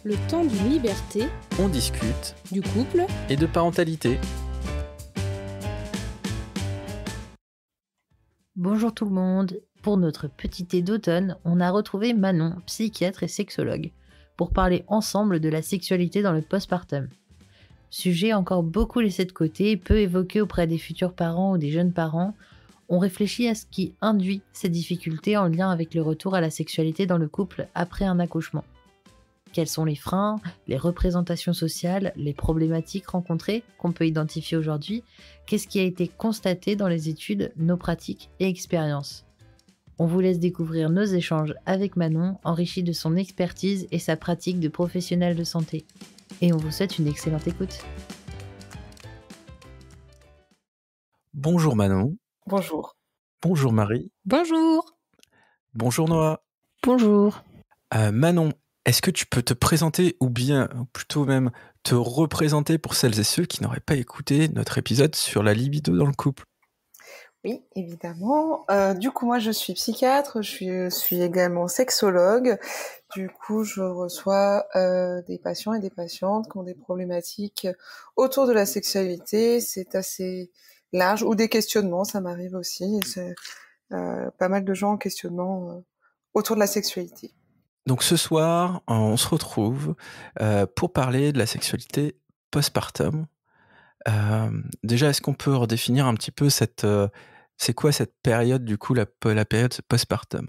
Le temps d'une liberté, On discute du couple, et de parentalité. Bonjour tout le monde. Pour notre petit thé d'automne, on a retrouvé Manon, psychiatre et sexologue, pour parler ensemble de la sexualité dans le postpartum. Sujet encore beaucoup laissé de côté et peu évoqué auprès des futurs parents ou des jeunes parents, on réfléchit à ce qui induit ces difficultés en lien avec le retour à la sexualité dans le couple après un accouchement. Quels sont les freins, les représentations sociales, les problématiques rencontrées qu'on peut identifier aujourd'hui? Qu'est-ce qui a été constaté dans les études, nos pratiques et expériences? On vous laisse découvrir nos échanges avec Manon, enrichis de son expertise et sa pratique de professionnel de santé. Et on vous souhaite une excellente écoute. Bonjour Manon. Bonjour. Bonjour Marie. bonjour. Bonjour Noah. Bonjour. Manon, est-ce que tu peux te présenter ou bien plutôt même te représenter pour celles et ceux qui n'auraient pas écouté notre épisode sur la libido dans le couple? Oui, évidemment. Du coup, moi, je suis psychiatre, je suis également sexologue. Du coup, je reçois des patients et des patientes qui ont des problématiques autour de la sexualité. C'est assez large, ou des questionnements, ça m'arrive aussi. Et c'est pas mal de gens en questionnement autour de la sexualité. Donc ce soir, on se retrouve pour parler de la sexualité postpartum. Déjà, est-ce qu'on peut redéfinir un petit peu c'est quoi cette période du coup, la période postpartum?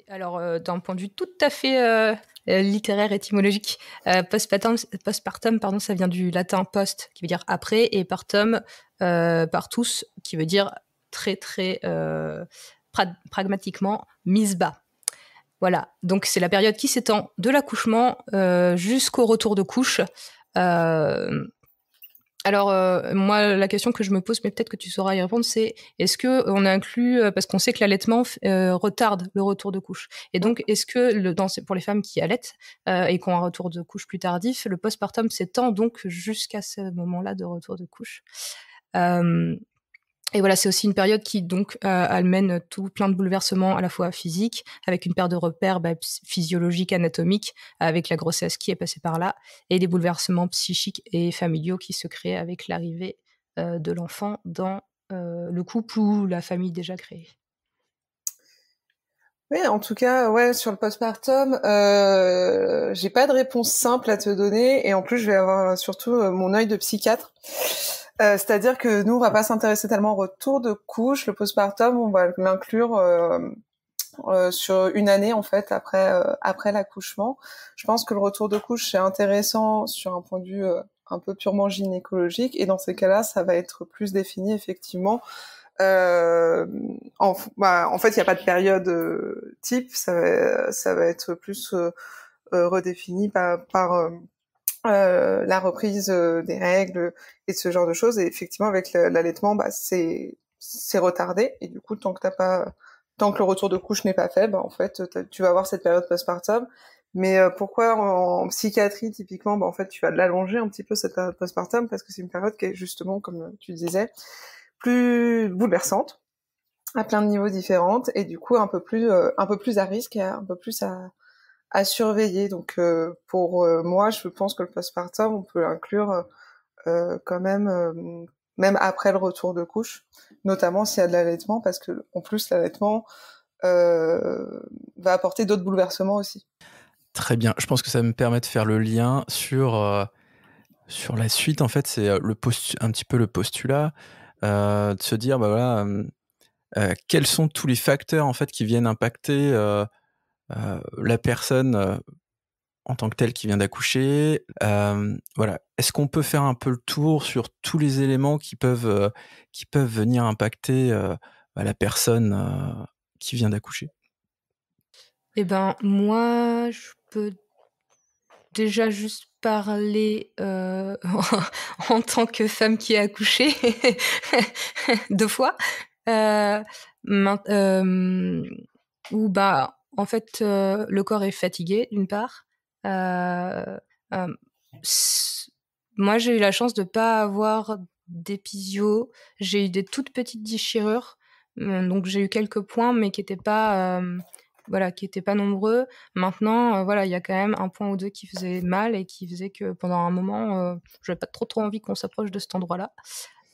Alors, d'un point de vue tout à fait littéraire, étymologique, postpartum, pardon, ça vient du latin post, qui veut dire après, et partum, partus, qui veut dire très, très pragmatiquement mise bas. Voilà, donc c'est la période qui s'étend de l'accouchement jusqu'au retour de couche. Moi, la question que je me pose, mais peut-être que tu sauras y répondre, c'est est-ce que on inclut, parce qu'on sait que l'allaitement retarde le retour de couche, et donc est-ce que pour les femmes qui allaitent et qui ont un retour de couche plus tardif, le postpartum s'étend donc jusqu'à ce moment-là de retour de couche. Et voilà, c'est aussi une période qui donc amène tout plein de bouleversements à la fois physiques, avec une perte de repères physiologiques, anatomiques, avec la grossesse qui est passée par là, et des bouleversements psychiques et familiaux qui se créent avec l'arrivée de l'enfant dans le couple ou la famille déjà créée. Oui, en tout cas, ouais, sur le postpartum, j'ai pas de réponse simple à te donner, et en plus, je vais avoir surtout mon œil de psychiatre. C'est-à-dire que nous, on va pas s'intéresser tellement au retour de couche. Le postpartum, on va l'inclure sur une année, en fait, après l'accouchement. Je pense que le retour de couche, c'est intéressant sur un point de vue un peu purement gynécologique, et dans ces cas-là, ça va être plus défini, effectivement. En fait, il n'y a pas de période type, ça va être plus redéfini par la reprise des règles et ce genre de choses. Et effectivement, avec l'allaitement, c'est retardé. Et du coup, tant que le retour de couche n'est pas fait, en fait, tu vas avoir cette période postpartum. Mais pourquoi en psychiatrie, typiquement, en fait, tu vas l'allonger un petit peu cette période postpartum, parce que c'est une période qui est justement, comme tu disais, plus bouleversante, à plein de niveaux différents, et du coup un peu plus à risque et un peu plus à surveiller. Donc pour moi, je pense que le postpartum, on peut l'inclure quand même après le retour de couche, notamment s'il y a de l'allaitement, parce que en plus l'allaitement va apporter d'autres bouleversements aussi. Très bien, je pense que ça me permet de faire le lien sur la suite. En fait, c'est un petit peu le postulat de se dire, quels sont tous les facteurs en fait qui viennent impacter la personne en tant que telle qui vient d'accoucher. Voilà. Est-ce qu'on peut faire un peu le tour sur tous les éléments qui peuvent venir impacter la personne qui vient d'accoucher? Eh ben, moi, je peux déjà juste parler en tant que femme qui a accouché 2 fois. Où en fait, le corps est fatigué d'une part. Moi, j'ai eu la chance de pas avoir d'épisio. J'ai eu des toutes petites déchirures, donc j'ai eu quelques points, mais qui étaient pas voilà, qui étaient pas nombreux. Maintenant, voilà, il y a quand même un point ou deux qui faisait mal et qui faisait que pendant un moment, j'avais pas trop envie qu'on s'approche de cet endroit-là,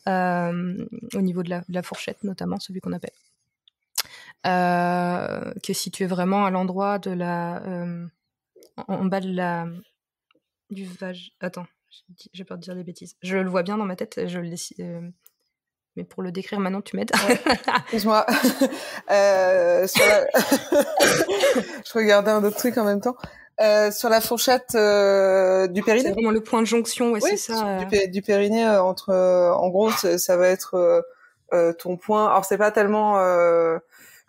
au niveau de la fourchette notamment, celui qu'on appelle, qui est situé vraiment à l'endroit de en bas du vage. Attends, j'ai peur de dire des bêtises. Je le vois bien dans ma tête, mais pour le décrire maintenant, tu m'aides. Ouais. Excuse-moi. Je regardais un autre truc en même temps. Sur la fourchette du périnée. C'est vraiment le point de jonction, ouais, oui, c'est ça. Du périnée entre, en gros, ça va être ton point. Alors c'est pas tellement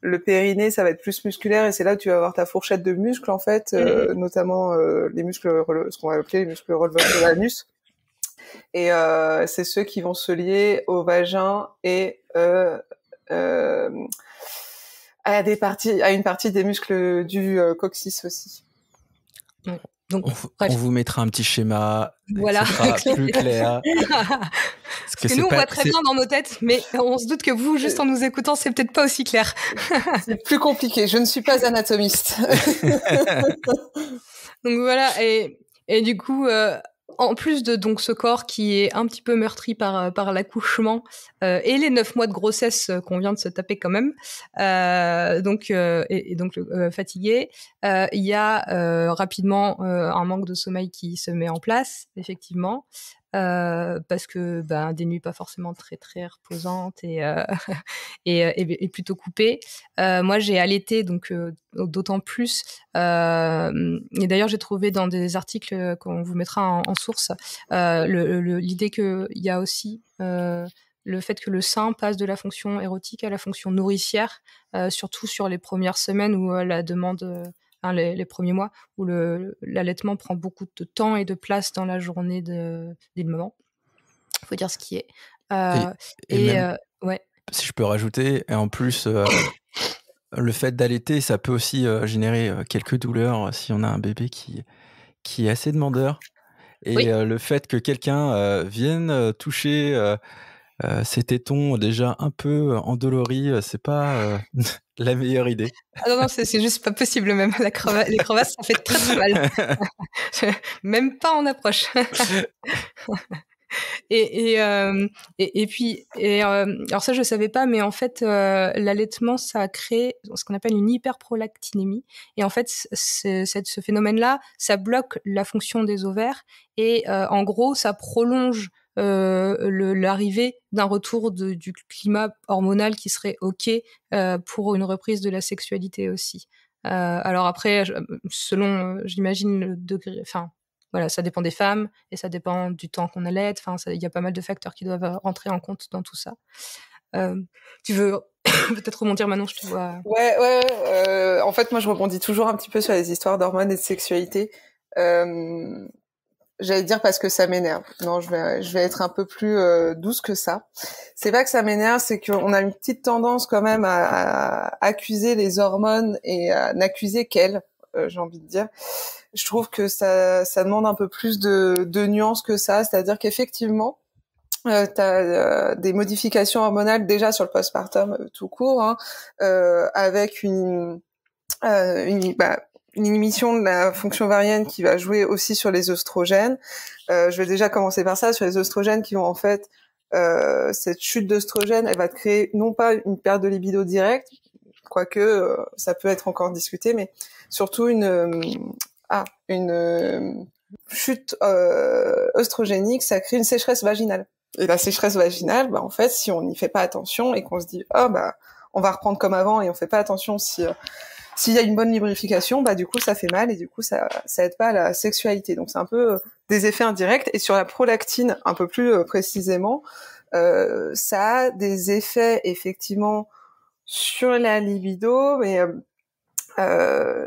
le périnée, ça va être plus musculaire et c'est là où tu vas avoir ta fourchette de muscles en fait, notamment les muscles, ce qu'on va appeler les muscles releveurs de l'anus. Et c'est ceux qui vont se lier au vagin et à une partie des muscles du coccyx aussi. Ouais. Donc, on vous mettra un petit schéma, voilà, qui sera plus clair. Parce que nous, on voit très bien dans nos têtes, mais on se doute que vous, juste en nous écoutant, c'est peut-être pas aussi clair. C'est plus compliqué. Je ne suis pas anatomiste. Donc voilà, et du coup, en plus de donc ce corps qui est un petit peu meurtri par l'accouchement et les 9 mois de grossesse qu'on vient de se taper quand même, donc fatigué, il y a rapidement un manque de sommeil qui se met en place, effectivement. Parce que des nuits pas forcément très reposantes et plutôt coupées. Moi j'ai allaité, donc d'autant plus, et d'ailleurs j'ai trouvé dans des articles qu'on vous mettra en source l'idée qu'il y a aussi le fait que le sein passe de la fonction érotique à la fonction nourricière, surtout sur les premières semaines où la demande les premiers mois où l'allaitement prend beaucoup de temps et de place dans la journée des mamans. Il faut dire ce qui est. Ouais. Si je peux rajouter, et en plus, le fait d'allaiter, ça peut aussi générer quelques douleurs si on a un bébé qui est assez demandeur. Et le fait que quelqu'un vienne toucher ces tétons déjà un peu endoloris, c'est pas la meilleure idée. Ah non, c'est juste pas possible même. Les crevasses, ça fait très mal. Même pas en approche. Et puis, alors ça je savais pas, mais en fait l'allaitement ça crée ce qu'on appelle une hyperprolactinémie. Et en fait ce phénomène-là, ça bloque la fonction des ovaires et en gros ça prolonge l'arrivée d'un retour du climat hormonal qui serait ok pour une reprise de la sexualité aussi. Alors après, selon, j'imagine le degré, enfin voilà, ça dépend des femmes et ça dépend du temps qu'on allaite. Enfin, il y a pas mal de facteurs qui doivent rentrer en compte dans tout ça. Tu veux peut-être rebondir maintenant, je te vois. Ouais. En fait, moi, je rebondis toujours un petit peu sur les histoires d'hormones et de sexualité. J'allais dire parce que ça m'énerve. Non, je vais être un peu plus douce que ça. C'est pas que ça m'énerve, c'est qu'on a une petite tendance quand même à accuser les hormones et à n'accuser qu'elles, j'ai envie de dire. Je trouve que ça demande un peu plus de nuances que ça. C'est-à-dire qu'effectivement, t'as des modifications hormonales déjà sur le postpartum tout court, hein, avec une inhibition de la fonction ovarienne qui va jouer aussi sur les œstrogènes. Je vais déjà commencer par ça, sur les œstrogènes qui vont en fait, cette chute d'œstrogènes, elle va te créer non pas une perte de libido directe, quoique ça peut être encore discuté, mais surtout une chute œstrogénique, ça crée une sécheresse vaginale. Et la sécheresse vaginale, en fait, si on n'y fait pas attention et qu'on se dit on va reprendre comme avant et on fait pas attention s'il y a une bonne lubrification, du coup ça fait mal et du coup ça aide pas à la sexualité. Donc c'est un peu des effets indirects. Et sur la prolactine, un peu plus précisément, ça a des effets effectivement sur la libido, mais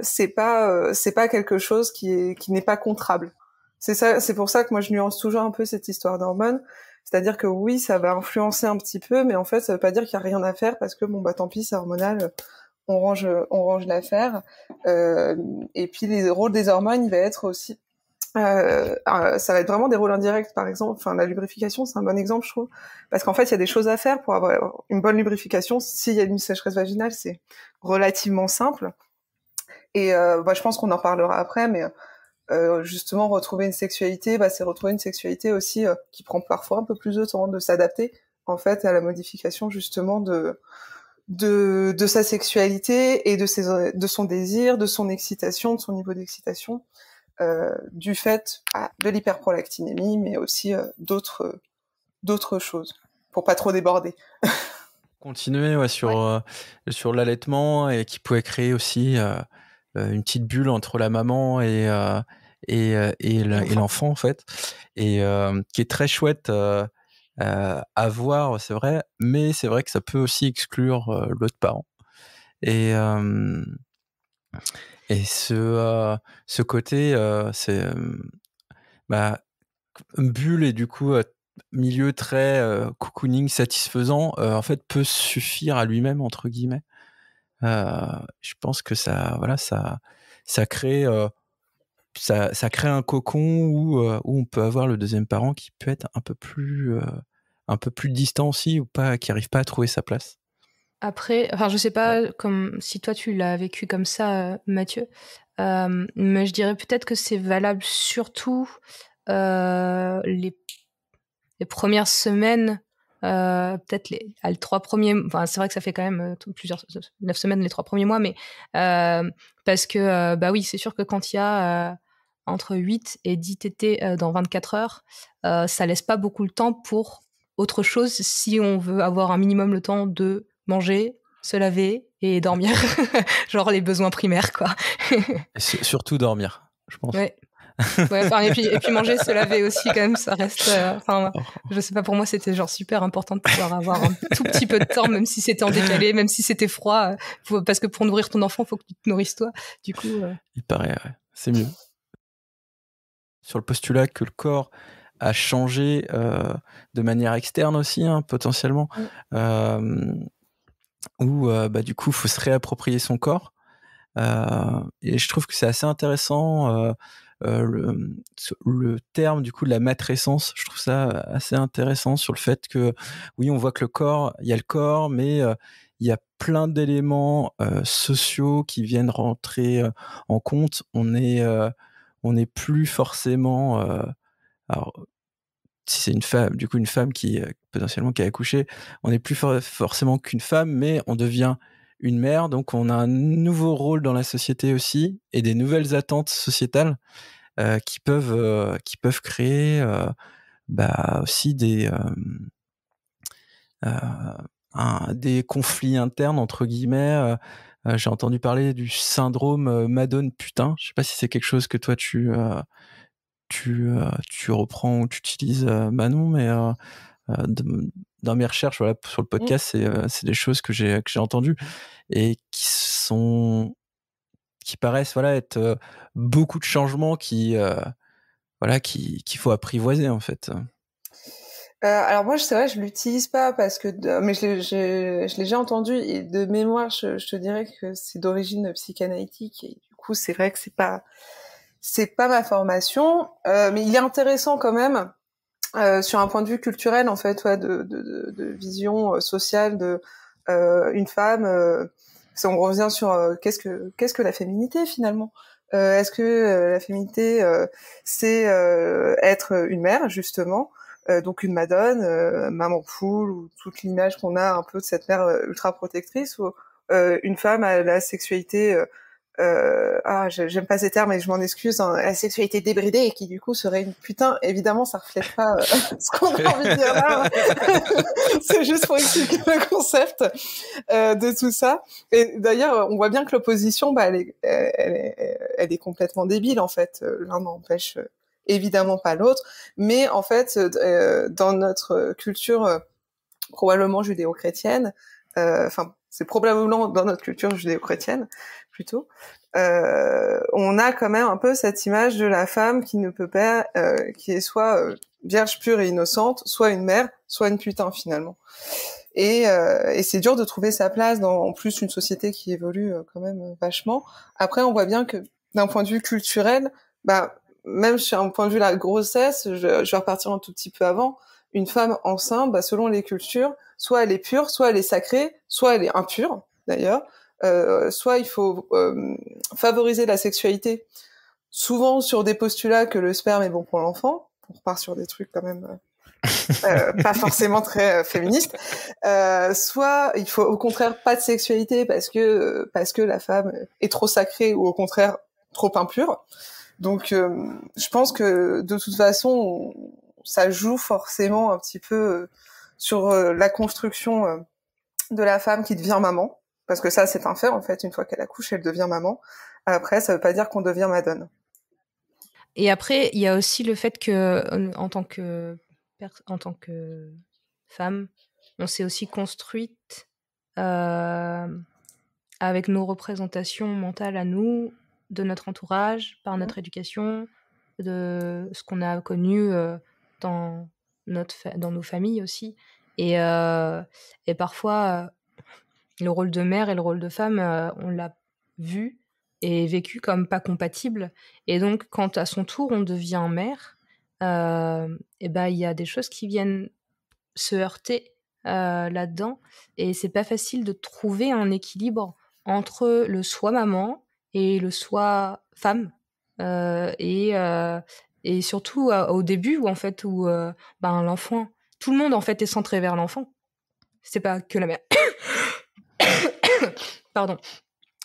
c'est pas quelque chose qui n'est pas contrable. C'est pour ça que moi je nuance toujours un peu cette histoire d'hormones. C'est-à-dire que oui, ça va influencer un petit peu, mais en fait ça veut pas dire qu'il y a rien à faire parce que tant pis, c'est hormonal. On range l'affaire. Et puis les rôles des hormones, il va être aussi, ça va être vraiment des rôles indirects, par exemple. Enfin, la lubrification, c'est un bon exemple, je trouve, parce qu'en fait, il y a des choses à faire pour avoir une bonne lubrification. S'il y a une sécheresse vaginale, c'est relativement simple. Et je pense qu'on en parlera après, mais justement retrouver une sexualité, c'est retrouver une sexualité aussi qui prend parfois un peu plus de temps de s'adapter en fait à la modification justement de sa sexualité et de son désir, de son excitation, de son niveau d'excitation, du fait de l'hyperprolactinémie, mais aussi d'autres choses, pour pas trop déborder. Continuer sur l'allaitement et qui pouvait créer aussi une petite bulle entre la maman et l'enfant en fait, et qui est très chouette à voir, c'est vrai, mais c'est vrai que ça peut aussi exclure l'autre parent. Et ce côté, c'est bulle et du coup milieu très cocooning satisfaisant, en fait peut suffire à lui-même entre guillemets. Je pense que ça crée ça crée un cocon où on peut avoir le deuxième parent qui peut être un peu plus distant aussi, ou pas, qui arrive pas à trouver sa place. Après, je sais pas comme si toi tu l'as vécu comme ça, Mathieu, mais je dirais peut-être que c'est valable surtout les premières semaines, peut-être les 3 premiers. Enfin, c'est vrai que ça fait quand même 9 semaines les 3 premiers mois, mais parce que oui, c'est sûr que quand il y a entre 8 et 10 tétés dans 24 heures, ça laisse pas beaucoup le temps pour autre chose si on veut avoir un minimum le temps de manger, se laver et dormir. Genre les besoins primaires, quoi. Et surtout dormir, je pense. Ouais. Et puis manger, se laver aussi, quand même, ça reste. Je sais pas, pour moi, c'était genre super important de pouvoir avoir un tout petit peu de temps, même si c'était en décalé, même si c'était froid, parce que pour nourrir ton enfant, faut que tu te nourrisses toi. Du coup. Il paraît, ouais. C'est mieux. Sur le postulat que le corps a changé de manière externe aussi, hein, potentiellement, où du coup, il faut se réapproprier son corps. Et je trouve que c'est assez intéressant le terme du coup de la matrescence. Je trouve ça assez intéressant sur le fait que oui, on voit que il y a le corps, mais il y a plein d'éléments sociaux qui viennent rentrer en compte. On n'est plus forcément alors si c'est une femme, du coup une femme qui potentiellement qui a accouché, on n'est plus forcément qu'une femme, mais on devient une mère, donc on a un nouveau rôle dans la société aussi, et des nouvelles attentes sociétales qui peuvent créer aussi des conflits internes entre guillemets. J'ai entendu parler du syndrome Madone putain. Je sais pas si c'est quelque chose que toi tu reprends ou tu utilises, Manon, mais dans mes recherches sur le podcast, c'est des choses que j'ai entendues et qui paraissent être beaucoup de changements qu'il faut apprivoiser en fait. Alors moi, c'est vrai, je l'utilise pas parce que, mais je l'ai déjà entendu et de mémoire, je te dirais que c'est d'origine psychanalytique et du coup, c'est vrai que c'est pas ma formation, mais il est intéressant quand même sur un point de vue culturel en fait, de vision sociale de une femme. Si on revient sur qu'est-ce que la féminité finalement. Est-ce que la féminité c'est être une mère justement, donc une madone, maman poule, ou toute l'image qu'on a un peu de cette mère ultra protectrice, ou une femme à la sexualité j'aime pas ces termes mais je m'en excuse, hein, la sexualité débridée, qui du coup serait une putain. Évidemment, ça reflète pas ce qu'on a envie de dire là. C'est juste pour expliquer le concept de tout ça. Et d'ailleurs, on voit bien que l'opposition, elle est complètement débile en fait. L'un n'empêche évidemment pas l'autre, mais en fait, dans notre culture probablement judéo-chrétienne, c'est probablement dans notre culture judéo-chrétienne plutôt, on a quand même un peu cette image de la femme qui ne peut pas, qui est soit vierge pure et innocente, soit une mère, soit une putain finalement. Et c'est dur de trouver sa place dans en plus une société qui évolue quand même vachement. Après, on voit bien que d'un point de vue culturel, même sur un point de vue la grossesse, je vais repartir un tout petit peu avant. Une femme enceinte, selon les cultures, soit elle est pure, soit elle est sacrée, soit elle est impure d'ailleurs. soit il faut favoriser la sexualité, souvent sur des postulats que le sperme est bon pour l'enfant. On repart sur des trucs quand même pas forcément très féministes. Soit il faut au contraire pas de sexualité parce que la femme est trop sacrée ou au contraire trop impure. Donc je pense que de toute façon ça joue forcément un petit peu sur la construction de la femme qui devient maman, parce que ça c'est un fait en fait, une fois qu'elle accouche elle devient maman. Après ça veut pas dire qu'on devient madone. Et après, il y a aussi le fait que, en tant que femme, on s'est aussi construite avec nos représentations mentales à nous, de notre entourage, par notre éducation, de ce qu'on a connu dans nos familles aussi. Et parfois, le rôle de mère et le rôle de femme, on l'a vu et vécu comme pas compatible. Et donc, quand à son tour, on devient mère, et ben, il y a des choses qui viennent se heurter là-dedans. Et c'est pas facile de trouver un équilibre entre le soi maman et le soi femme. Et surtout au début où, en fait, où l'enfant, tout le monde en fait est centré vers l'enfant. C'est pas que la mère. Pardon.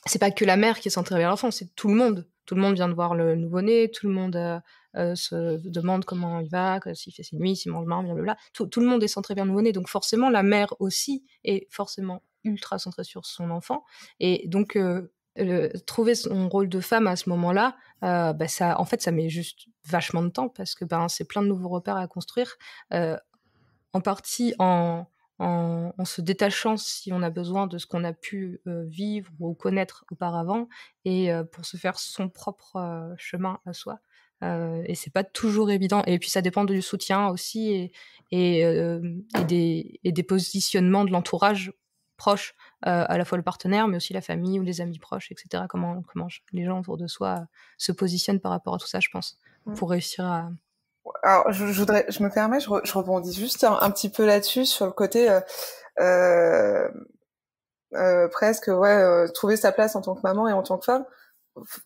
C'est pas que la mère qui est centrée vers l'enfant, c'est tout le monde. Tout le monde vient de voir le nouveau-né, tout le monde se demande comment il va, s'il fait ses nuits, s'il mange bien, blablabla. Tout le monde est centré vers le nouveau-né, donc forcément la mère aussi est forcément ultra centrée sur son enfant. Et donc trouver son rôle de femme à ce moment-là, ça, en fait, ça met juste vachement de temps parce que c'est plein de nouveaux repères à construire, en partie en se détachant si on a besoin de ce qu'on a pu vivre ou connaître auparavant, et pour se faire son propre chemin à soi. Et c'est pas toujours évident. Et puis ça dépend du soutien aussi et des positionnements de l'entourage proche, à la fois le partenaire, mais aussi la famille ou les amis proches, etc. Comment les gens autour de soi se positionnent par rapport à tout ça, je pense, pour réussir à... Alors, je me permets, je rebondis juste un petit peu là-dessus sur le côté presque trouver sa place en tant que maman et en tant que femme.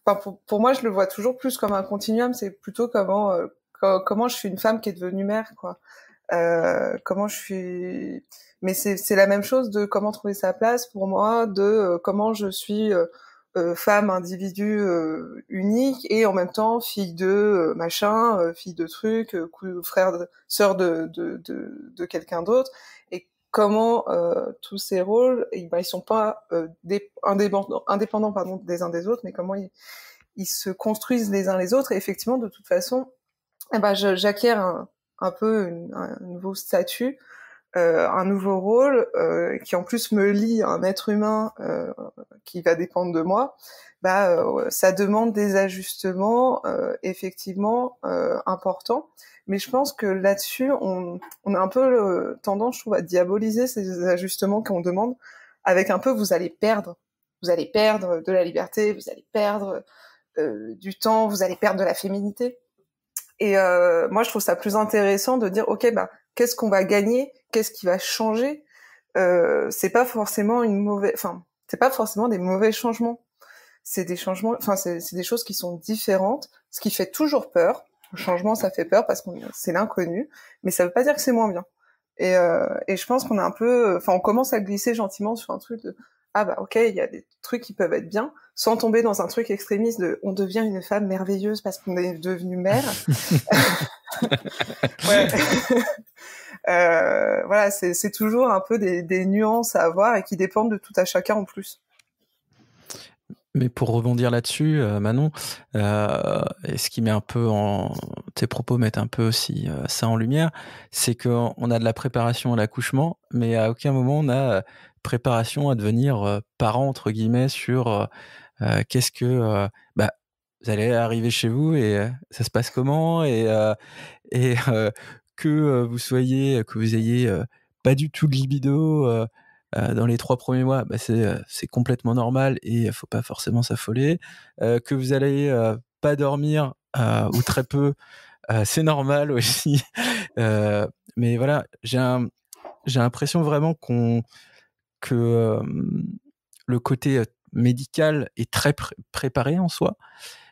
Enfin, pour moi, je le vois toujours plus comme un continuum. C'est plutôt comment je suis une femme qui est devenue mère, quoi. Comment je suis. Mais c'est la même chose de comment trouver sa place pour moi, de comment je suis femme, individu unique et en même temps fille de machin, fille de truc, sœur de quelqu'un d'autre. Et comment tous ces rôles, ils sont pas indépendants des uns des autres, mais comment ils se construisent les uns les autres. Et effectivement, de toute façon, j'acquiers un peu un nouveau statut, un nouveau rôle qui en plus me lie à un être humain qui va dépendre de moi. Ça demande des ajustements effectivement importants. Mais je pense que là-dessus, on a un peu tendance, je trouve, à diaboliser ces ajustements qu'on demande, avec un peu vous allez perdre de la liberté, vous allez perdre du temps, vous allez perdre de la féminité. Et moi, je trouve ça plus intéressant de dire, ok, qu'est-ce qu'on va gagner, qu'est-ce qui va changer. C'est pas forcément c'est pas forcément des mauvais changements. C'est des changements, c'est des choses qui sont différentes, ce qui fait toujours peur. Le changement, ça fait peur parce que c'est l'inconnu, mais ça veut pas dire que c'est moins bien. Et je pense qu'on a un peu, on commence à glisser gentiment sur un truc de ok, il y a des trucs qui peuvent être bien, sans tomber dans un truc extrémiste de on devient une femme merveilleuse parce qu'on est devenu mère. Voilà, c'est toujours un peu des nuances à avoir et qui dépendent de tout à chacun en plus. Mais pour rebondir là-dessus, Manon, et ce qui met un peu tes propos mettent un peu aussi ça en lumière, c'est qu'on a de la préparation à l'accouchement, mais à aucun moment on a préparation à devenir parent entre guillemets sur qu'est-ce que vous allez arriver chez vous et ça se passe comment et que vous ayez pas du tout de libido dans les 3 premiers mois, c'est complètement normal et il faut pas forcément s'affoler. Que vous allez pas dormir ou très peu, c'est normal aussi. Mais voilà, j'ai l'impression vraiment que le côté médical est très préparé en soi,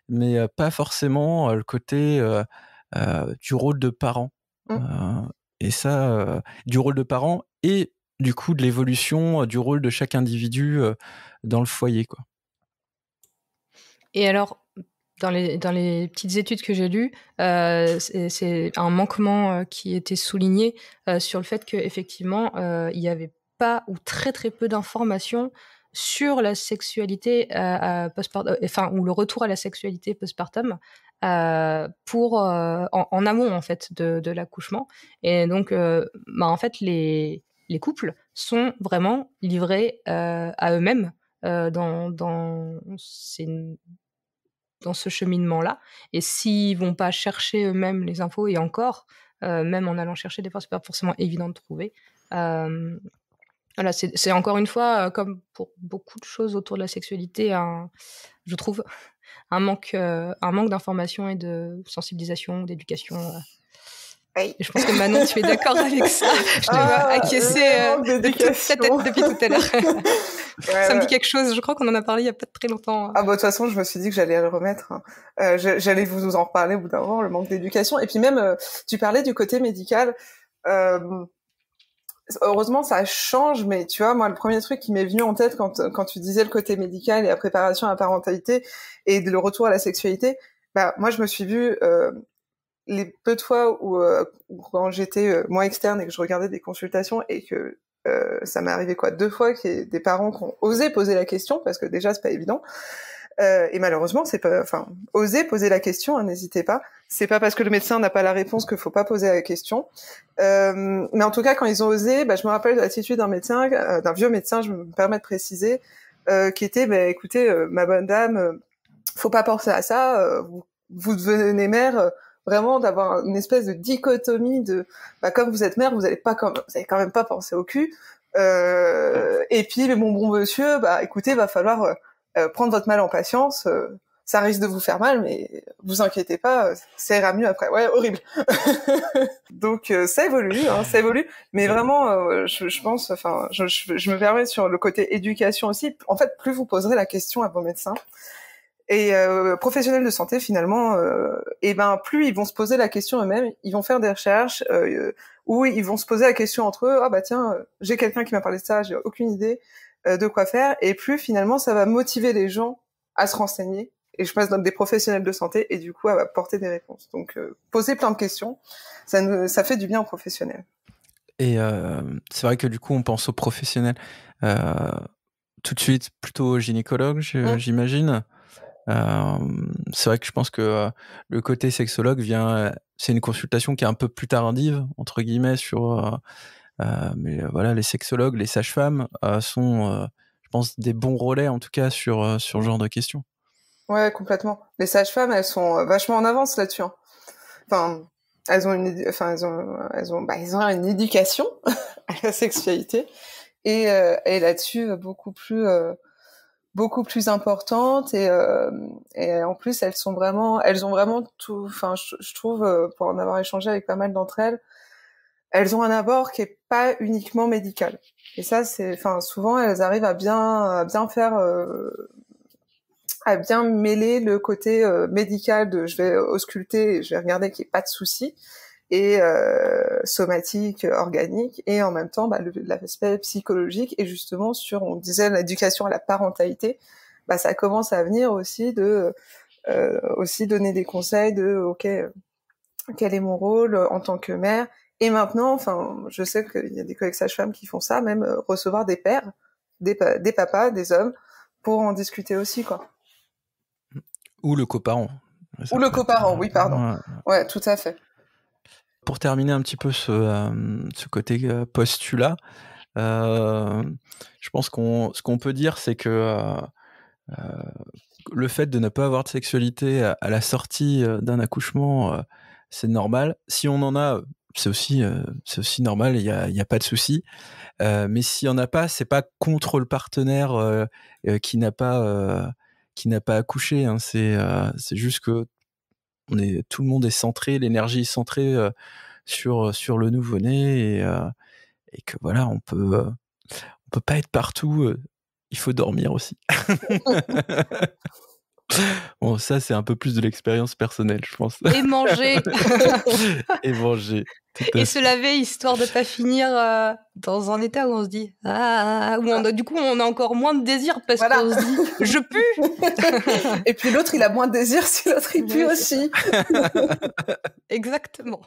mais pas forcément le côté du rôle de parent. Et ça, du rôle de parent et du coup de l'évolution du rôle de chaque individu dans le foyer, quoi. Et alors, dans les petites études que j'ai lues, c'est un manquement qui était souligné sur le fait qu'effectivement, il n'y avait pas ou très très peu d'informations sur la sexualité postpartum, enfin, ou le retour à la sexualité postpartum en amont en fait de l'accouchement. Et donc, en fait, les couples sont vraiment livrés à eux-mêmes dans ce cheminement-là. Et s'ils vont pas chercher eux-mêmes les infos, et encore, même en allant chercher, des fois, c'est pas forcément évident de trouver. Voilà, c'est encore une fois, comme pour beaucoup de choses autour de la sexualité, je trouve, un manque d'information et de sensibilisation, d'éducation. Hey. Et je pense que Manon, tu es d'accord avec ça. Je te vois acquiescer de toute ta tête depuis tout à l'heure. Ça me dit quelque chose. Je crois qu'on en a parlé il y a pas très longtemps. Ah bah de toute façon, je me suis dit que j'allais le remettre. J'allais vous en reparler au bout d'un moment, le manque d'éducation. Et puis même, tu parlais du côté médical. Heureusement, ça change, mais tu vois, moi, le premier truc qui m'est venu en tête quand tu disais le côté médical et la préparation à la parentalité et le retour à la sexualité, bah moi, je me suis vue les peu de fois où quand j'étais moi externe et que je regardais des consultations et que ça m'est arrivé 2 fois qu'il y ait des parents qui ont osé poser la question, parce que déjà c'est pas évident, et malheureusement c'est pas, enfin, oser poser la question, hein, n'hésitez pas, c'est pas parce que le médecin n'a pas la réponse qu'il faut pas poser la question, mais en tout cas quand ils ont osé, je me rappelle de l'attitude d'un médecin, d'un vieux médecin, je me permets de préciser, qui était écoutez, ma bonne dame, faut pas penser à ça, vous devenez mère, vraiment d'avoir une espèce de dichotomie de comme vous êtes mère, vous allez quand même pas penser au cul, et puis mon bon monsieur, écoutez, va falloir prendre votre mal en patience, ça risque de vous faire mal, mais vous inquiétez pas, ça ira mieux après. Ouais, horrible. Donc ça évolue, mais vraiment je pense, enfin je me permets sur le côté éducation aussi, en fait plus vous poserez la question à vos médecins et professionnels de santé finalement, plus ils vont se poser la question eux-mêmes, ils vont faire des recherches où ils vont se poser la question entre eux, tiens, j'ai quelqu'un qui m'a parlé de ça, j'ai aucune idée de quoi faire, et plus finalement ça va motiver les gens à se renseigner, et je passe dans des professionnels de santé, et du coup à apporter des réponses. Donc poser plein de questions, ça fait du bien aux professionnels. Et c'est vrai que du coup on pense aux professionnels tout de suite plutôt aux gynécologues, j'imagine. C'est vrai que je pense que le côté sexologue c'est une consultation qui est un peu plus tardive entre guillemets mais voilà, les sexologues, les sages-femmes sont, je pense, des bons relais en tout cas sur ce genre de questions. Ouais, complètement. Les sages-femmes, elles sont vachement en avance là-dessus. Hein. Enfin, elles ont une éducation à la sexualité et là-dessus beaucoup plus importante, et en plus elles ont vraiment tout. Enfin, je trouve, pour en avoir échangé avec pas mal d'entre elles, elles ont un abord qui est pas uniquement médical. Et ça, souvent elles arrivent à bien faire, à bien mêler le côté médical de je vais ausculter et je vais regarder qu'il n'y ait pas de souci, et somatique, organique, et en même temps l'aspect psychologique. Et justement on disait l'éducation à la parentalité, ça commence à venir aussi de aussi donner des conseils de ok, quel est mon rôle en tant que mère. Et maintenant, je sais qu'il y a des collègues sages-femmes qui font ça, même recevoir des pères, des papas, des hommes, pour en discuter aussi, quoi. Ou le coparent. Ou le coparent, oui, pardon. Ouais, tout à fait. Pour terminer un petit peu ce côté postulat, je pense ce qu'on peut dire, c'est que le fait de ne pas avoir de sexualité à la sortie d'un accouchement, c'est normal. Si on en a, c'est aussi normal, il y a pas de souci. Mais s'il y en a pas, c'est pas contre le partenaire qui n'a pas accouché. Hein. C'est juste que tout le monde est centré, l'énergie est centrée sur le nouveau-né, et que voilà, on peut pas être partout il faut dormir aussi. Bon, ça, c'est un peu plus de l'expérience personnelle, je pense. Et manger. Et manger. Et se laver, histoire de pas finir dans un état où on se dit du coup on a encore moins de désir parce qu'on se dit je pue. Et puis l'autre il a moins de désir si l'autre il pue aussi. Exactement.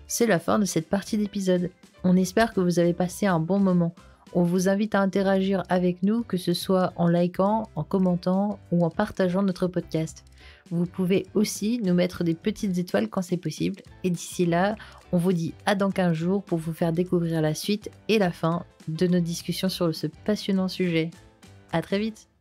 C'est la fin de cette partie d'épisode. On espère que vous avez passé un bon moment. On vous invite à interagir avec nous, que ce soit en likant, en commentant ou en partageant notre podcast. Vous pouvez aussi nous mettre des petites étoiles quand c'est possible. Et d'ici là, on vous dit à dans 15 jours pour vous faire découvrir la suite et la fin de nos discussions sur ce passionnant sujet. À très vite!